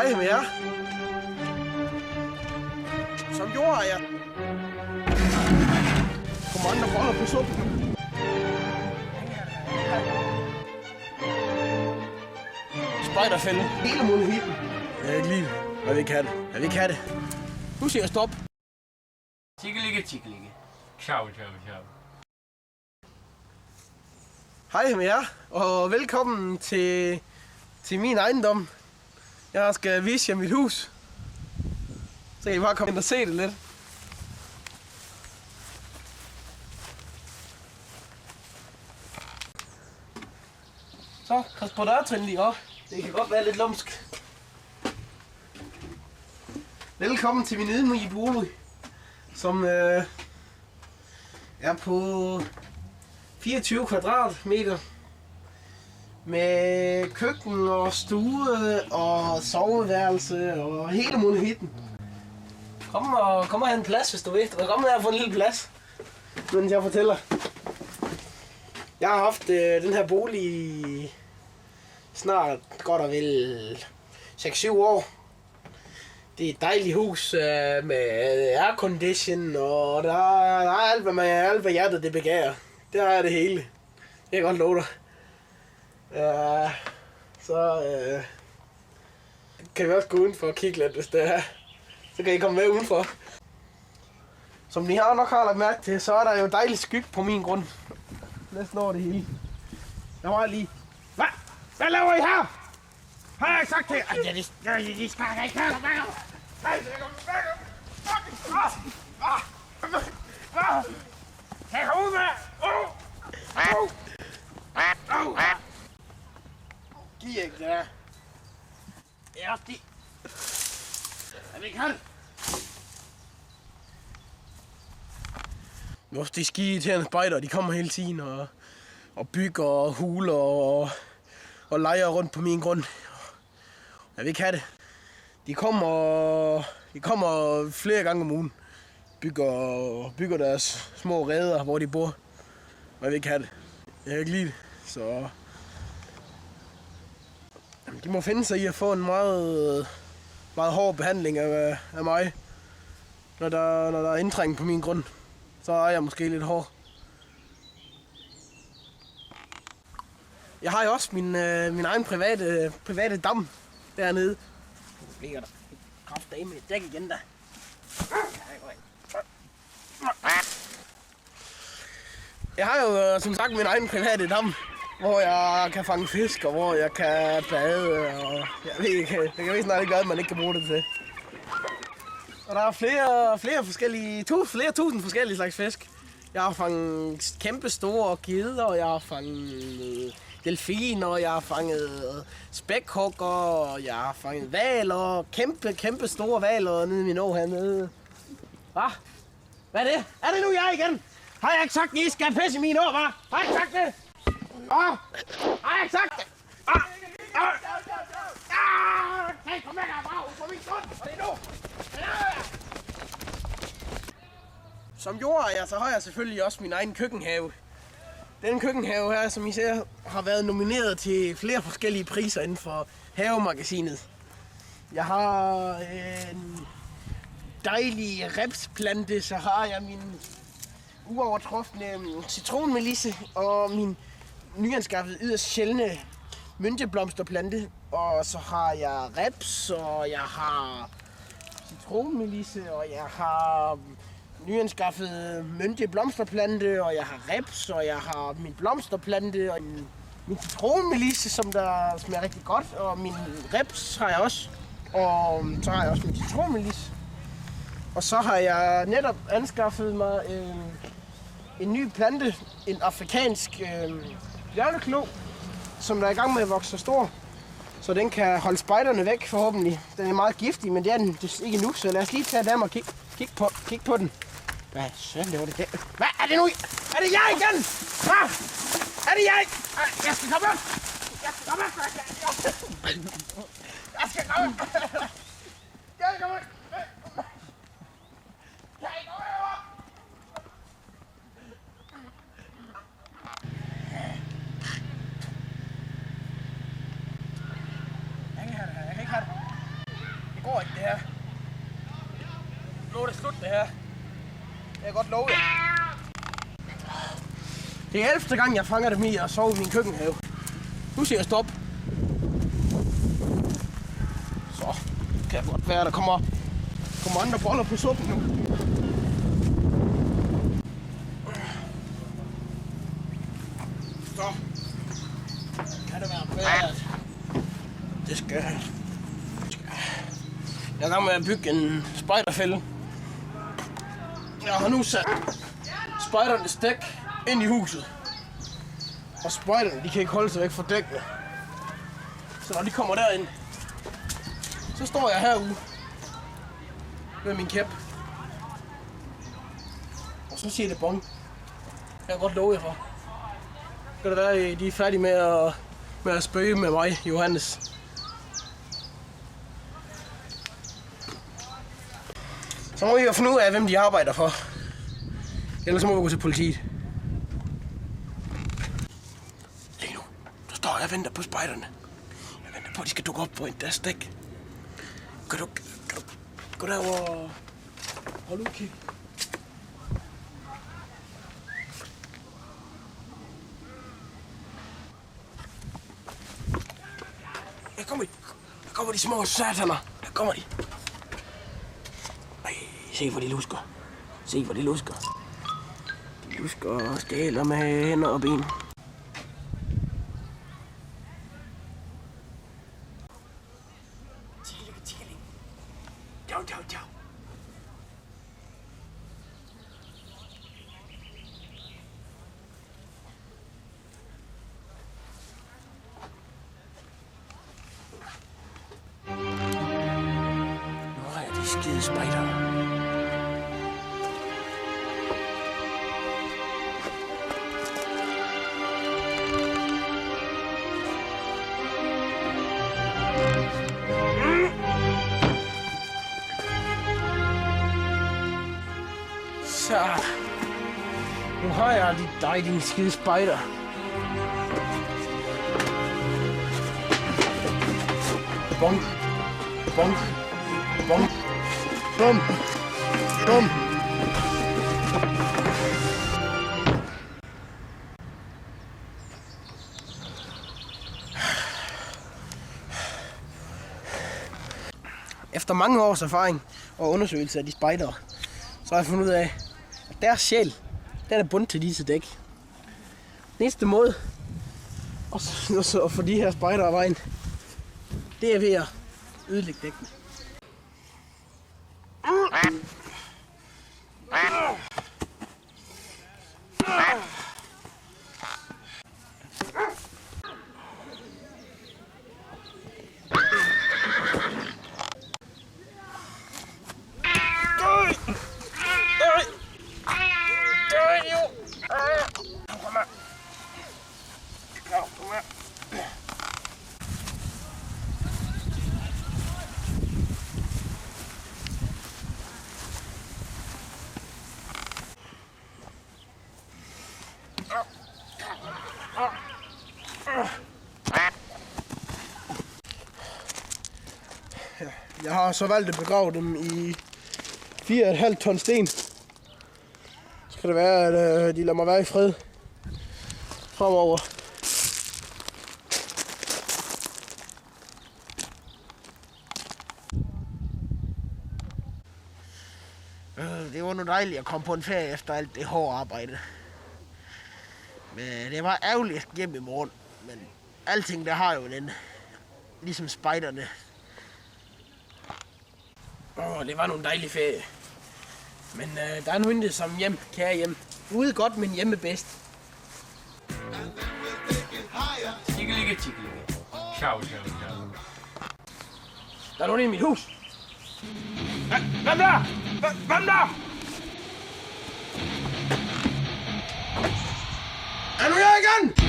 Hej med jer. Som jordejer. Kommer andre boller på suppen. Spejderfælde. Hele muligheden. Jeg vil ikke lide det. Jeg vil ikke have det. Jeg vil ikke have det. Nu siger jeg stop. Tikkeligge. Ciao. Hej med jer, og velkommen til min ejendom. Jeg skal vise jer mit hus. Så kan I bare komme ind og se det lidt. Så, pas på dørtrin lige op. Det kan godt være lidt lumsk. Velkommen til min ydmyge bolig, som er på 24 kvadratmeter med køkken og stue og soveværelse og hele muligheden. Kom og have en plads, hvis du vil. Du kan komme her og få en lille plads, mens jeg fortæller. Jeg har haft den her bolig i snart godt og vel 6-7 år. Det er et dejligt hus med aircondition, og der er alt, hvad hjertet det begærer. Der er det hele. Det kan jeg godt love dig. Så kan vi også gå udenfor og kigge lidt, hvis det er. Så kan I komme med udenfor. Som I nok har lagt mærke til, så er der jo dejligt skygge på min grund. Næsten over det hele. Jeg var lige... Hvad laver I her? Har jeg ikke sagt det? De skal ikke her. Hey, hoved med! Giv ikke det der. Ja, de... Jeg vil ikke have det. Nu er de skide spejder, de kommer hele tiden og bygger og huler og leger rundt på min grund. Jeg vil ikke have det. De kommer flere gange om ugen. Bygger deres små reder, hvor de bor. Og jeg vil ikke have det. Jeg vil ikke lide det. Så de må finde sig i at få en meget hård behandling af mig. Når der er indtrængning på min grund, så er jeg måske lidt hård. Jeg har jo også min egen private dam dernede. Nu ligger der kraftedeme med et dæk igen der. Jeg har jo som sagt min egen private dam, hvor jeg kan fange fisk, og hvor jeg kan bade, og jeg ved ikke, det kan vist snart ikke gøre, at man ikke kan bruge det til. Og der er flere tusind forskellige slags fisk. Jeg har fanget kæmpe store gedder, og jeg har fanget delfiner, og jeg har fanget spækhugger, og jeg har fanget hvaler, kæmpe store hvaler nede i min å hernede. Hvad er det? Er det nu jeg igen? Har jeg ikke sagt, at I skal pisse i min å, hva'? Har jeg ikke sagt det? Har jeg ikke sagt det? Hey, kom med der, bare ud på min grund, og det er nu. Som jordejer, så har jeg selvfølgelig også min egen køkkenhave. Den køkkenhave her, som I ser, har været nomineret til flere forskellige priser inden for havemagasinet. Jeg har en dejlig repsplante, så har jeg min uovertrufne citronmelisse og min nyanskaffede yderst sjældne mynteblomsterplante. Og så har jeg reps, og jeg har citronmelisse, og jeg har nyanskaffet mynteblomsterplante, og jeg har reps, og jeg har min blomsterplante, og min citronmelisse, som der smager rigtig godt, og min reps har jeg også, og så har jeg også min citronmelisse. Og så har jeg netop anskaffet mig en ny plante, en afrikansk bjørneklo, som der er i gang med at vokse så stor, så den kan holde spejderne væk forhåbentlig. Den er meget giftig, men det er den ikke nu, så lad os lige tage dem og kigge på den. Hvad søren, det var det der? Hvad er det nu? Er det jeg igen? Hvad? Er det jeg? Jeg skal komme op! Jeg skal komme op! Jeg skal komme op! går ikke det her. Nu er det slut det her. Det kan jeg godt love jer. Det er 11. gang jeg fanger dem i at sove i min køkkenhave. Nu siger jeg stop. Så kan det godt være, at der kommer andre boller på suppen nu. Så kan det være værd. Det skal jeg. Jeg er i gang med at bygge en spejderfælde. Jeg har nu sat spejdernes dæk ind i huset. Og spejderne, de kan ikke holde sig væk fra dækkene. Så når de kommer derind, så står jeg herude med min kæp. Og så siger det bong. Jeg kan godt love jer for. Kan det være, at de er færdige med at spøge med mig, Johannes. Så må vi jo finde ud af, hvem de arbejder for. Ellers så må vi gå til politiet. Lige nu, så står jeg og venter på spejderne. Jeg venter på, at de skal dukke op på deres dæk. Kan du gå derover og hold udkig? Her kommer de små sataner. Her kommer de. Ej, se hvor de lusker. Se hvor de lusker. De lusker og stjæler med hænder og ben. Tikkeling. Ciao. Skide spejder. Så. Nu har jeg dig, din skide spejder. Bong. Bong. Bong. Bum! Bum! Efter mange års erfaring og undersøgelse af de spejdere, så har jeg fundet ud af, at deres sjæl, den er bundet til disse dæk. Den eneste måde at få de her spejdere af vejen, det er ved at ødelægge dækkene. Jeg har så valgt at begrave dem i 4,5 ton sten. Så kan det være, at de lader mig være i fred fremover. Det var nu dejligt at komme på en ferie efter alt det hårde arbejde. Men det var ærgerligt at hjem i morgen. Men alting der har jo en ligesom spejderne. Det var nogle dejlige ferie. Men der er nu intet som hjem, kære hjem. Ude godt, men hjemme bedst. Tikkeligge. Ciao. Der er nogen i mit hus. Hvem der? Hvem der? Er nu her igen?